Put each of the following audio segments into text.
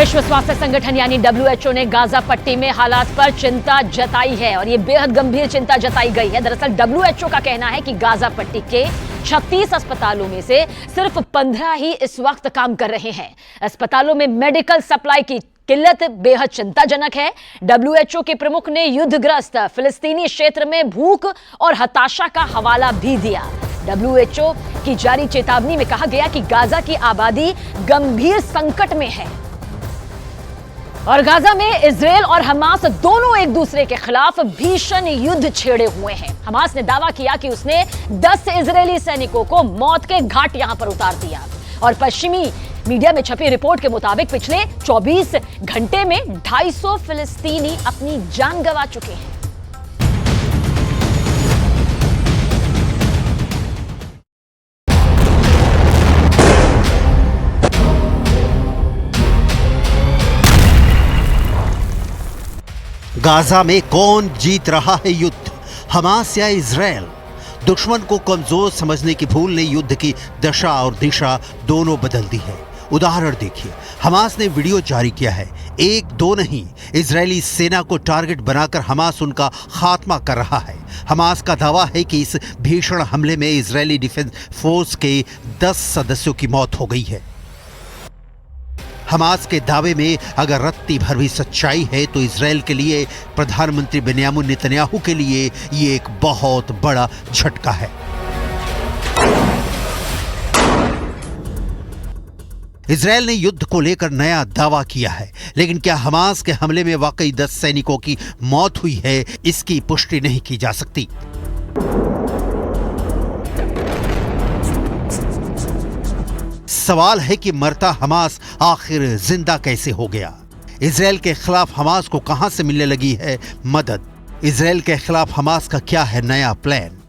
विश्व स्वास्थ्य संगठन यानी WHO ने गाजा पट्टी में हालात पर चिंता जताई है और ये बेहद गंभीर चिंता जताई गई है। दरअसल WHO का कहना है कि गाजा पट्टी के 36 अस्पतालों में से सिर्फ 15 ही इस वक्त काम कर रहे हैं। अस्पतालों में मेडिकल सप्लाई की किल्लत बेहद चिंताजनक है। WHO के प्रमुख ने युद्धग्रस्त फिलिस्तीनी क्षेत्र में भूख और हताशा का हवाला भी दिया। WHO की जारी चेतावनी में कहा गया कि गाजा की आबादी गंभीर संकट में है और गाजा में इजरायल और हमास दोनों एक दूसरे के खिलाफ भीषण युद्ध छेड़े हुए हैं। हमास ने दावा किया कि उसने 10 इजरायली सैनिकों को मौत के घाट यहां पर उतार दिया और पश्चिमी मीडिया में छपी रिपोर्ट के मुताबिक पिछले 24 घंटे में 250 फिलिस्तीनी अपनी जान गंवा चुके हैं। गाजा में कौन जीत रहा है युद्ध, हमास या इजरायल? दुश्मन को कमजोर समझने की भूल ने युद्ध की दशा और दिशा दोनों बदल दी है। उदाहरण देखिए, हमास ने वीडियो जारी किया है। एक दो नहीं, इजरायली सेना को टारगेट बनाकर हमास उनका खात्मा कर रहा है। हमास का दावा है कि इस भीषण हमले में इजरायली डिफेंस फोर्स के 10 सदस्यों की मौत हो गई है। हमास के दावे में अगर रत्ती भर भी सच्चाई है तो इजरायल के लिए, प्रधानमंत्री बेन्यामिन नेतन्याहू के लिए ये एक बहुत बड़ा झटका है। इजरायल ने युद्ध को लेकर नया दावा किया है, लेकिन क्या हमास के हमले में वाकई 10 सैनिकों की मौत हुई है, इसकी पुष्टि नहीं की जा सकती। सवाल है कि मरता हमास आखिर जिंदा कैसे हो गया? इजरायल के खिलाफ हमास को कहां से मिलने लगी है मदद? इजरायल के खिलाफ हमास का क्या है नया प्लान?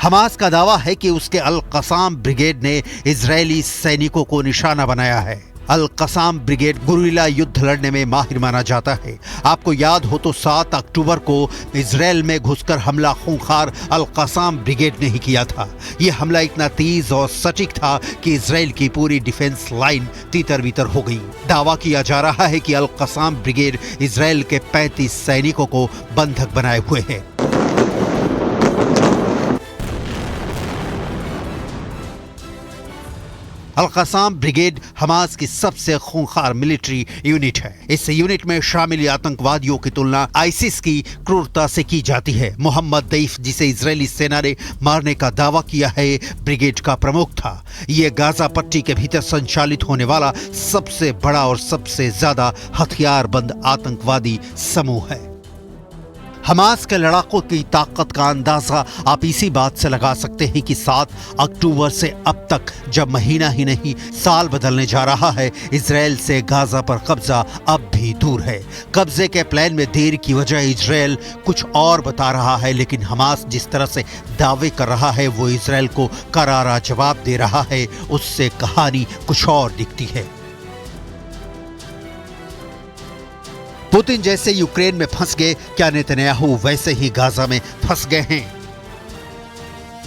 हमास का दावा है कि उसके अल कसाम ब्रिगेड ने इजरायली सैनिकों को निशाना बनाया है। अल कसाम ब्रिगेड गुरिल्ला युद्ध लड़ने में माहिर माना जाता है। आपको याद हो तो 7 अक्टूबर को इजरायल में घुसकर हमला खूंखार अल कसाम ब्रिगेड ने ही किया था। यह हमला इतना तेज और सटीक था कि इजरायल की पूरी डिफेंस लाइन तीतर बीतर हो गई। दावा किया जा रहा है कि अल कसाम ब्रिगेड इजरायल के 35 सैनिकों को बंधक बनाए हुए है। अल कसाम ब्रिगेड हमास की सबसे खूंखार मिलिट्री यूनिट है। इस यूनिट में शामिल आतंकवादियों की तुलना आईसिस की क्रूरता से की जाती है। मोहम्मद दैफ, जिसे इजरायली सेना ने मारने का दावा किया है, ब्रिगेड का प्रमुख था। ये गाजा पट्टी के भीतर संचालित होने वाला सबसे बड़ा और सबसे ज्यादा हथियारबंद आतंकवादी समूह है। हमास के लड़ाकों की ताकत का अंदाजा आप इसी बात से लगा सकते हैं कि 7 अक्टूबर से अब तक, जब महीना ही नहीं साल बदलने जा रहा है, इजरायल से गाजा पर कब्जा अब भी दूर है। कब्जे के प्लान में देर की वजह इजरायल कुछ और बता रहा है, लेकिन हमास जिस तरह से दावे कर रहा है वो इजरायल को करारा जवाब दे रहा है, उससे कहानी कुछ और दिखती है। पुतिन जैसे यूक्रेन में फंस गए, क्या नेतन्याहू वैसे ही गाजा में फंस गए हैं?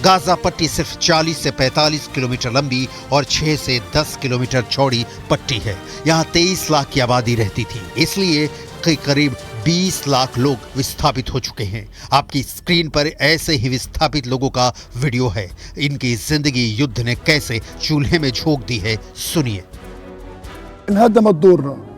गाजा पट्टी सिर्फ 40 से 45 किलोमीटर लंबी और 6 से 10 किलोमीटर चौड़ी पट्टी है। यहाँ 23 लाख की आबादी रहती थी, इसलिए करीब 20 लाख लोग विस्थापित हो चुके हैं। आपकी स्क्रीन पर ऐसे ही विस्थापित लोगों का वीडियो है। इनकी जिंदगी युद्ध ने कैसे चूल्हे में झोंक दी है, सुनिए।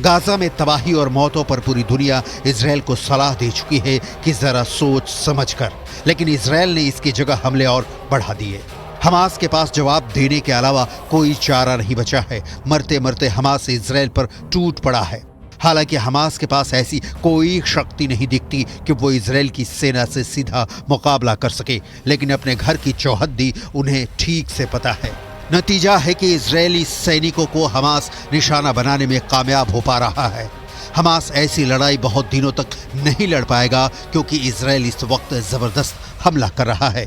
गाजा में तबाही और मौतों पर पूरी दुनिया इजरायल को सलाह दे चुकी है कि जरा सोच समझ कर, लेकिन इजरायल ने इसकी जगह हमले और बढ़ा दिए। हमास के पास जवाब देने के अलावा कोई चारा नहीं बचा है। मरते मरते हमास इजरायल पर टूट पड़ा है। हालांकि हमास के पास ऐसी कोई शक्ति नहीं दिखती कि वो इजरायल की सेना से सीधा मुकाबला कर सके, लेकिन अपने घर की चौहद्दी उन्हें ठीक से पता है। नतीजा है कि इजरायली सैनिकों को हमास निशाना बनाने में कामयाब हो पा रहा है। हमास ऐसी लड़ाई बहुत दिनों तक नहीं लड़ पाएगा, क्योंकि इजरायल इस वक्त जबरदस्त हमला कर रहा है।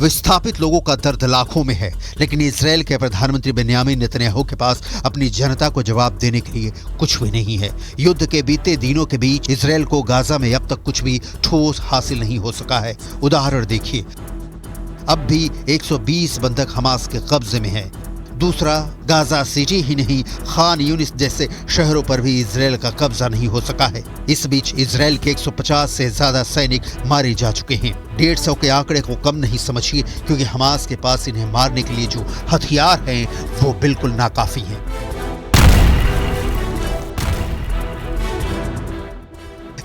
विस्थापित लोगों का दर्द लाखों में है, लेकिन इजराइल के प्रधानमंत्री बेन्यामिन नेतन्याहू के पास अपनी जनता को जवाब देने के लिए कुछ भी नहीं है। युद्ध के बीते दिनों के बीच इजराइल को गाजा में अब तक कुछ भी ठोस हासिल नहीं हो सका है। उदाहरण देखिए, अब भी 120 बंधक हमास के कब्जे में है। दूसरा, गाजा सिटी ही नहीं, खान यूनिस जैसे शहरों पर भी इजराइल का कब्जा नहीं हो सका है। इस बीच इजराइल के 150 से ज्यादा सैनिक मारे जा चुके हैं। 150 के आंकड़े को कम नहीं समझिए, क्योंकि हमास के पास इन्हें मारने के लिए जो हथियार हैं वो बिल्कुल नाकाफी हैं।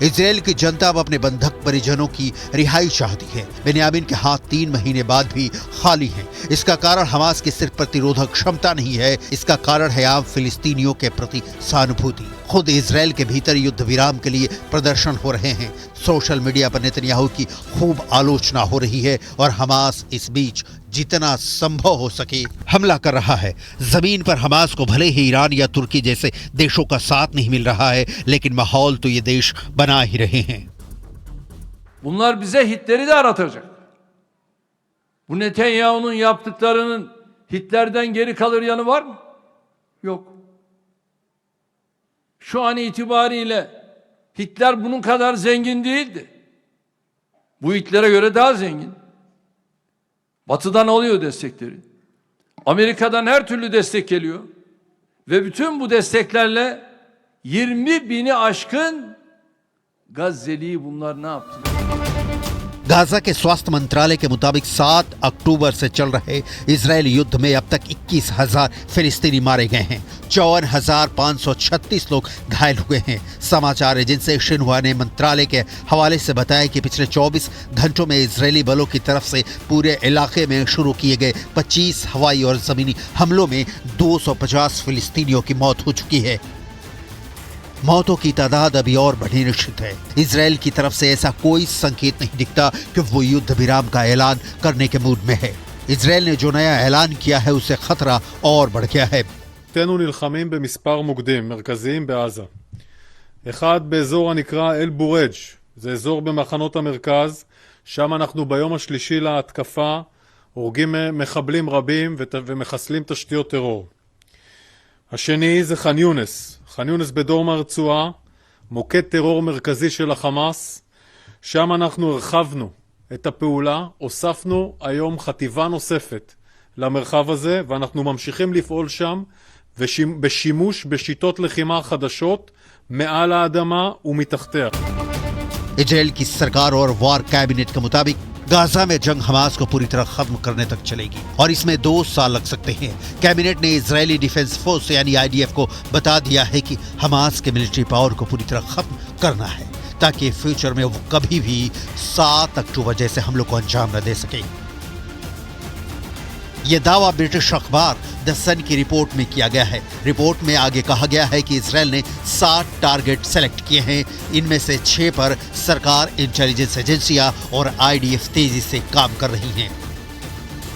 इजराइल की जनता अब अपने बंधक परिजनों की रिहाई चाहती है। बेन्यामिन के हाथ 3 महीने बाद भी खाली हैं। इसका कारण हमास की सिर्फ प्रतिरोधक क्षमता नहीं है, इसका कारण है आम फिलिस्तीनियों के प्रति सहानुभूति। खुद इजराइल के भीतर युद्ध विराम के लिए प्रदर्शन हो रहे हैं। सोशल मीडिया पर नेतन्याहू की खूब आलोचना हो रही है और हमास इस बीच जितना संभव हो सके हमला कर रहा है। जमीन पर हमास को भले ही ईरान या तुर्की जैसे देशों का साथ नहीं मिल रहा है, लेकिन माहौल तो ये देश बना ही रहे हैं। Bunlar bize Hitler'i de aratacak. Bu Netanyahu'nun yaptıklarının Hitler'den geri kalır yanı var mı? Yok. Şu an itibariyle Hitler bunun kadar zengin değildi. Bu Hitler'e göre daha zengin. Batı'dan alıyor destekleri. Amerika'dan her türlü destek geliyor. Ve bütün bu desteklerle 20 bini aşkın Gazze'liyi bunlar ne yaptı? Gaza के स्वास्थ्य मंत्रालय के मुताबिक 7 अक्टूबर से चल रहे Israeli युद्ध में अब तक 21,000 फिलिस्तीनी मारे गए हैं। 54,536 लोग घायल हुए हैं। समाचार एजेंसी शिन्हुआ ने मंत्रालय के हवाले से बताया कि पिछले 24 घंटों में इजरायली बलों की तरफ से पूरे इलाके में शुरू किए गए 25 हवाई और जमीनी हमलों में 250 फिलिस्तीनियों की मौत हो चुकी है। मौतों की तादाद अभी और बढ़ी निश्चित है। इजराइल की तरफ से ऐसा कोई संकेत नहीं दिखता कि वो युद्ध विराम का ऐलान करने के मूड में है। इजराइल ने जो नया ऐलान किया है उससे खतरा और बढ़ गया है। אנו נלחמים במספר מוקדים מרכזיים בעזה. אחד באזור הנקרא אל בורג', זה אזור במחנות המרכז, שם אנחנו ביום השלישי להתקפה הורגים מחבלים רבים ומחסלים תשתיות טרור. השני זה ח'אן יונס. ח'אן יונס בדרום הרצועה, מוקד טרור מרכזי של החמאס, שם אנחנו הרחבנו את הפעולה, הוספנו היום חטיבה נוספת למרחב הזה, ואנחנו ממשיכים לפעול שם בשימוש בשיטות לחימה חדשות מעל האדמה ומתחתיה. इजराइल की सरकार और वॉर कैबिनेट के मुताबिक गाजा में जंग हमास को पूरी तरह खत्म करने तक चलेगी और इसमें 2 साल लग सकते हैं। कैबिनेट ने इजरायली डिफेंस फोर्स यानी IDF को बता दिया है कि हमास के मिलिट्री पावर को पूरी तरह खत्म करना है, ताकि फ्यूचर में वो कभी भी 7 अक्टूबर जैसे हमलों को अंजाम न दे सके। यह दावा ब्रिटिश अखबार द सन की रिपोर्ट में किया गया है। रिपोर्ट में आगे कहा गया है कि इजराइल ने 7 टारगेट सेलेक्ट किए हैं। इनमें से 6 पर सरकार, इंटेलिजेंस एजेंसियां और IDF तेजी से काम कर रही हैं।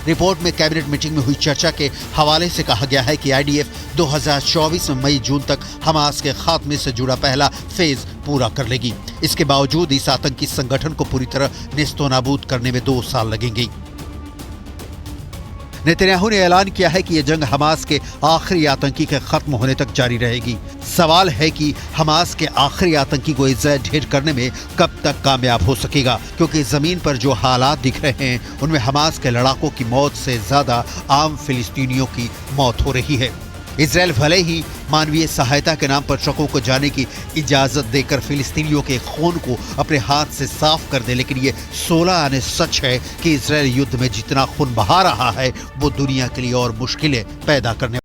रिपोर्ट में कैबिनेट मीटिंग में हुई चर्चा के हवाले से कहा गया है कि IDF 2024 में मई-जून तक हमास के खात्मे से जुड़ा पहला फेज पूरा कर लेगी। इसके बावजूद इस आतंकी संगठन को पूरी तरह नेस्तोनाबूद करने में 2 साल लगेंगे। नेतन्याहू ने ऐलान किया है कि यह जंग हमास के आखिरी आतंकी के खत्म होने तक जारी रहेगी। सवाल है कि हमास के आखिरी आतंकी को इजराइल ढेर करने में कब तक कामयाब हो सकेगा, क्योंकि जमीन पर जो हालात दिख रहे हैं उनमें हमास के लड़ाकों की मौत से ज्यादा आम फिलिस्तीनियों की मौत हो रही है। इजराइल भले ही मानवीय सहायता के नाम पर ट्रकों को जाने की इजाजत देकर फिलिस्तीनियों के खून को अपने हाथ से साफ कर दे, लेकिन ये 16 आने सच है कि इजराइल युद्ध में जितना खून बहा रहा है वो दुनिया के लिए और मुश्किलें पैदा करने